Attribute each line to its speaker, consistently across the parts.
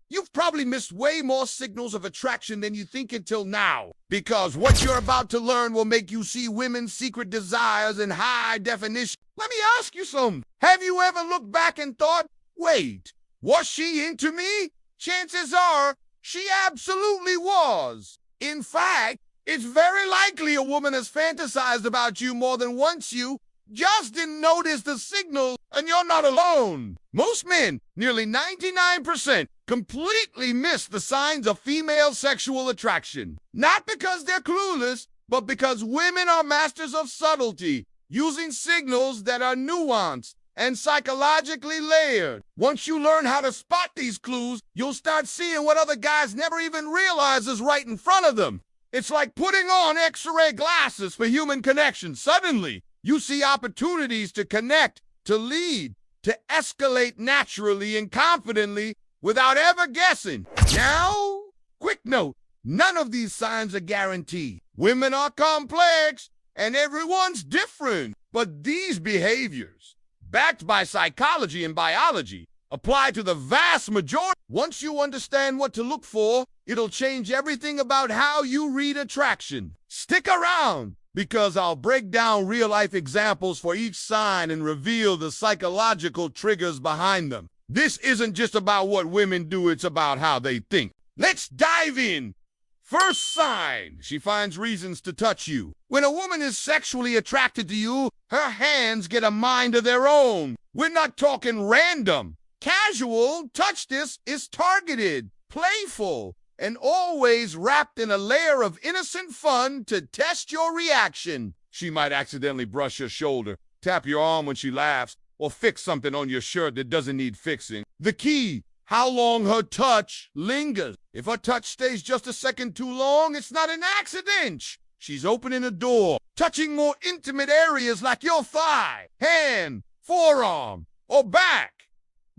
Speaker 1: You've probably missed way more signals of attraction than you think until now, because what you're about to learn will make you see women's secret desires in high definition. Let me ask you something. Have you ever looked back and thought, wait, was she into me? Chances are she absolutely was. In fact, it's very likely a woman has fantasized about you more than once. You just didn't notice the signals, and you're not alone. Most men, nearly 99%, completely miss the signs of female sexual attraction. Not because they're clueless, but because women are masters of subtlety, using signals that are nuanced and psychologically layered. Once you learn how to spot these clues, you'll start seeing what other guys never even realize is right in front of them. It's like putting on X-ray glasses for human connection. Suddenly, you see opportunities to connect, to lead, to escalate naturally and confidently without ever guessing. Now, quick note, none of these signs are guaranteed. Women are complex and everyone's different. But these behaviors, backed by psychology and biology, apply to the vast majority. Once you understand what to look for, it'll change everything about how you read attraction. Stick around, because I'll break down real-life examples for each sign and reveal the psychological triggers behind them. This isn't just about what women do, it's about how they think. Let's dive in. First sign, she finds reasons to touch you. When a woman is sexually attracted to you, her hands get a mind of their own. We're not talking random. Casual, touch this is targeted, playful, and always wrapped in a layer of innocent fun to test your reaction. She might accidentally brush your shoulder, tap your arm when she laughs, or fix something on your shirt that doesn't need fixing. The key, how long her touch lingers. If her touch stays just a second too long, it's not an accident. She's opening a door, touching more intimate areas like your thigh, hand, forearm, or back.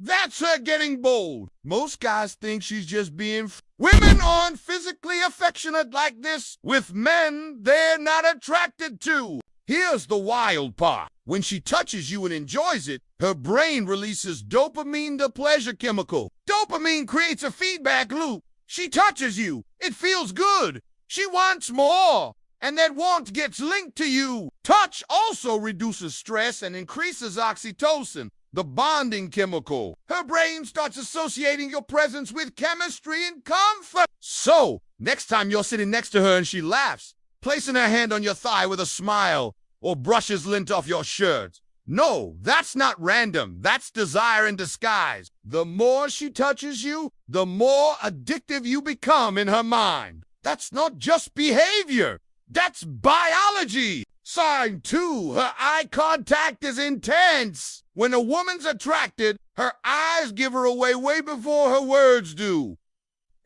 Speaker 1: That's her getting bold. Most guys think she's just being Women aren't physically affectionate like this with men they're not attracted to. Here's the wild part. When she touches you and enjoys it, her brain releases dopamine, the pleasure chemical. Dopamine creates a feedback loop. She touches you. It feels good. She wants more. And that want gets linked to you. Touch also reduces stress and increases oxytocin, the bonding chemical. Her brain starts associating your presence with chemistry and comfort. So, next time you're sitting next to her and she laughs, placing her hand on your thigh with a smile, or brushes lint off your shirt. No, that's not random. That's desire in disguise. The more she touches you, the more addictive you become in her mind. That's not just behavior. That's biology. Sign 2, her eye contact is intense. When a woman's attracted, her eyes give her away way before her words do.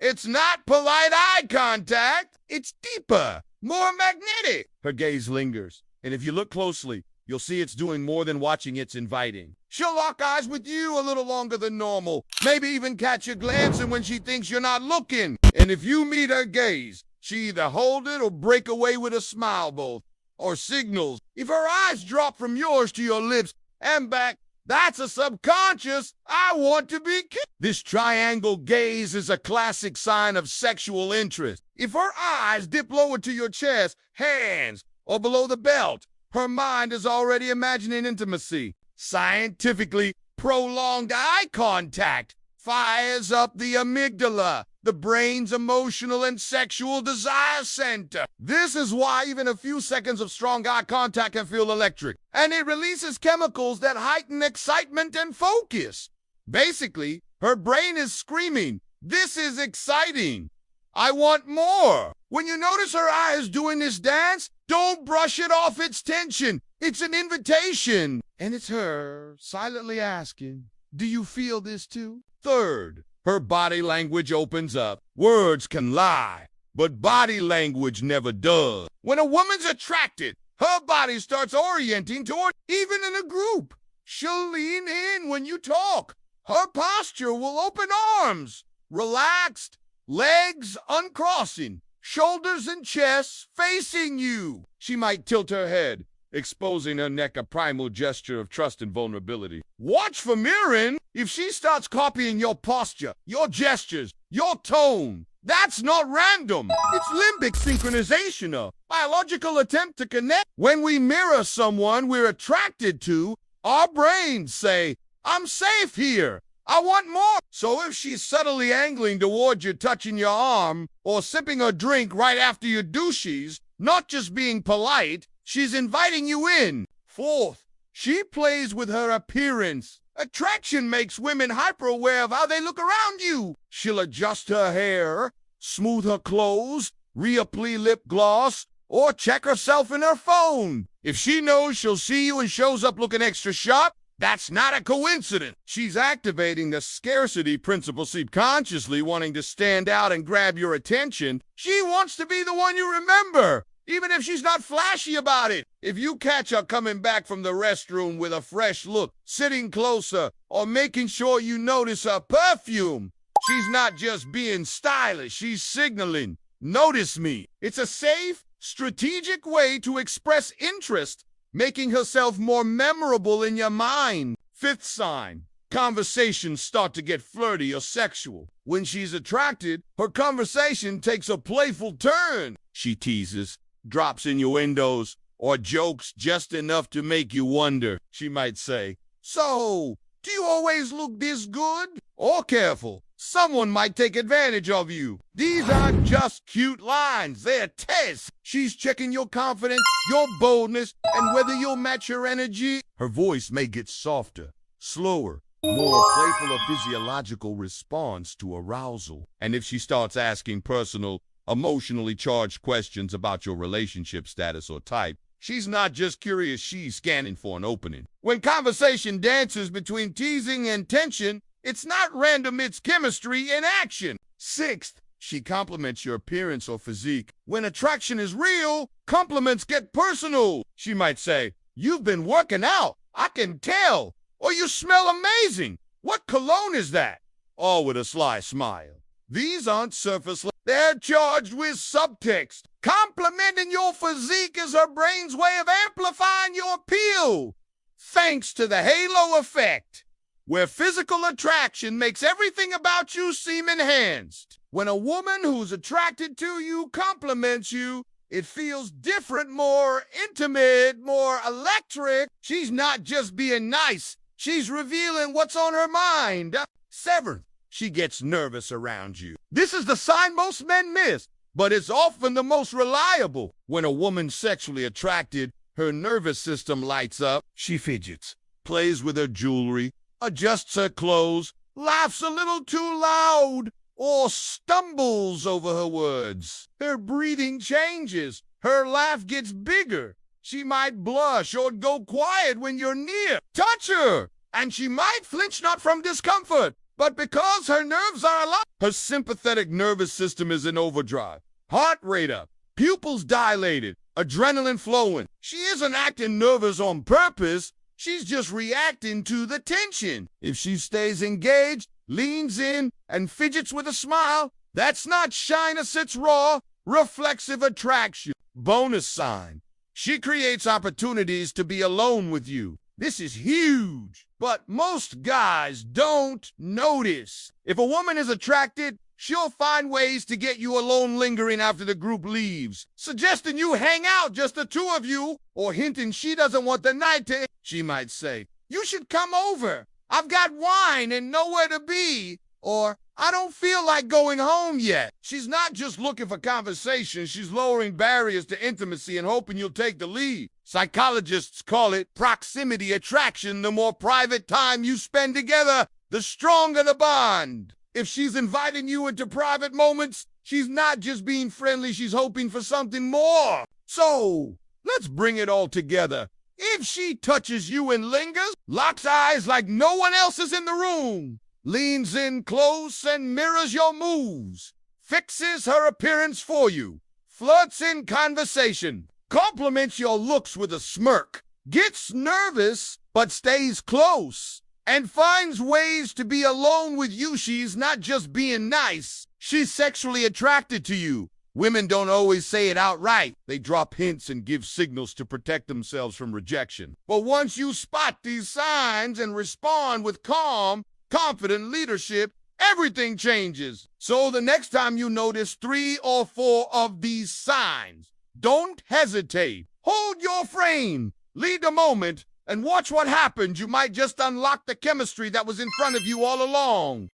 Speaker 1: It's not polite eye contact. It's deeper, more magnetic. Her gaze lingers, and if you look closely, you'll see it's doing more than watching, it's inviting. She'll lock eyes with you a little longer than normal, maybe even catch you glancing when she thinks you're not looking. And if you meet her gaze, she either hold it or break away with a smile, both, or signals. If her eyes drop from yours to your lips and back, that's a subconscious, I want to be kissed. This triangle gaze is a classic sign of sexual interest. If her eyes dip lower to your chest, hands, or below the belt, her mind is already imagining intimacy. Scientifically, prolonged eye contact fires up the amygdala, the brain's emotional and sexual desire center. This is why even a few seconds of strong eye contact can feel electric. And it releases chemicals that heighten excitement and focus. Basically, her brain is screaming, "This is exciting. I want more." When you notice her eyes doing this dance, don't brush it off its tension. It's an invitation. And it's her silently asking, do you feel this too? Third, her body language opens up. Words can lie, but body language never does. When a woman's attracted, her body starts orienting toward, even in a group. She'll lean in when you talk. Her posture will open arms, relaxed, legs uncrossing, shoulders and chest facing you. She might tilt her head, exposing her neck, a primal gesture of trust and vulnerability. Watch for mirroring. If she starts copying your posture, your gestures, your tone, that's not random. It's limbic synchronization, a biological attempt to connect. When we mirror someone we're attracted to, our brains say, I'm safe here. I want more. So if she's subtly angling towards you, touching your arm, or sipping a drink right after your douches, not just being polite, she's inviting you in. Fourth, she plays with her appearance. Attraction makes women hyper-aware of how they look around you. She'll adjust her hair, smooth her clothes, reapply lip gloss, or check herself in her phone. If she knows she'll see you and shows up looking extra sharp, that's not a coincidence. She's activating the scarcity principle subconsciously, wanting to stand out and grab your attention. She wants to be the one you remember, even if she's not flashy about it. If you catch her coming back from the restroom with a fresh look, sitting closer, or making sure you notice her perfume, she's not just being stylish, she's signaling, notice me. It's a safe, strategic way to express interest, making herself more memorable in your mind. Fifth sign, conversations start to get flirty or sexual. When she's attracted, her conversation takes a playful turn. She teases, drops innuendos, or jokes just enough to make you wonder. She might say, so, do you always look this good? Or careful, someone might take advantage of you. These aren't just cute lines, they're tests. She's checking your confidence, your boldness, and whether you'll match her energy. Her voice may get softer, slower, more playful, a physiological response to arousal. And if she starts asking personal, emotionally charged questions about your relationship status or type, she's not just curious, she's scanning for an opening. When conversation dances between teasing and tension, it's not random, it's chemistry in action. Sixth, she compliments your appearance or physique. When attraction is real, compliments get personal. She might say, you've been working out, I can tell. Or you smell amazing. What cologne is that? All with a sly smile. These aren't surface, they're charged with subtext. Complimenting your physique is her brain's way of amplifying your appeal, thanks to the halo effect, where physical attraction makes everything about you seem enhanced. When a woman who's attracted to you compliments you, it feels different, more intimate, more electric. She's not just being nice, she's revealing what's on her mind. Seventh, she gets nervous around you. This is the sign most men miss, but it's often the most reliable. When a woman's sexually attracted, her nervous system lights up. She fidgets, plays with her jewelry, adjusts her clothes, laughs a little too loud, or stumbles over her words. Her breathing changes. Her laugh gets bigger. She might blush or go quiet when you're near. Touch her, and she might flinch, not from discomfort, but because her nerves are alive. Her sympathetic nervous system is in overdrive. Heart rate up, pupils dilated, adrenaline flowing. She isn't acting nervous on purpose. She's just reacting to the tension. If she stays engaged, leans in, and fidgets with a smile, that's not shyness, it's raw, reflexive attraction. Bonus sign, she creates opportunities to be alone with you. This is huge, but most guys don't notice. If a woman is attracted, she'll find ways to get you alone lingering after the group leaves, suggesting you hang out, just the two of you, or hinting she doesn't want the night to end. She might say, you should come over. I've got wine and nowhere to be. Or, I don't feel like going home yet. She's not just looking for conversation, she's lowering barriers to intimacy and hoping you'll take the lead. Psychologists call it proximity attraction. The more private time you spend together, the stronger the bond. If she's inviting you into private moments, she's not just being friendly, she's hoping for something more. So, let's bring it all together. If she touches you and lingers, locks eyes like no one else is in the room, leans in close and mirrors your moves, fixes her appearance for you, flirts in conversation, compliments your looks with a smirk, gets nervous but stays close, and finds ways to be alone with you, she's not just being nice, she's sexually attracted to you. Women don't always say it outright. They drop hints and give signals to protect themselves from rejection. But once you spot these signs and respond with calm, confident leadership, everything changes. So the next time you notice 3 or 4 of these signs, don't hesitate. Hold your frame, lead the moment, and watch what happens. You might just unlock the chemistry that was in front of you all along.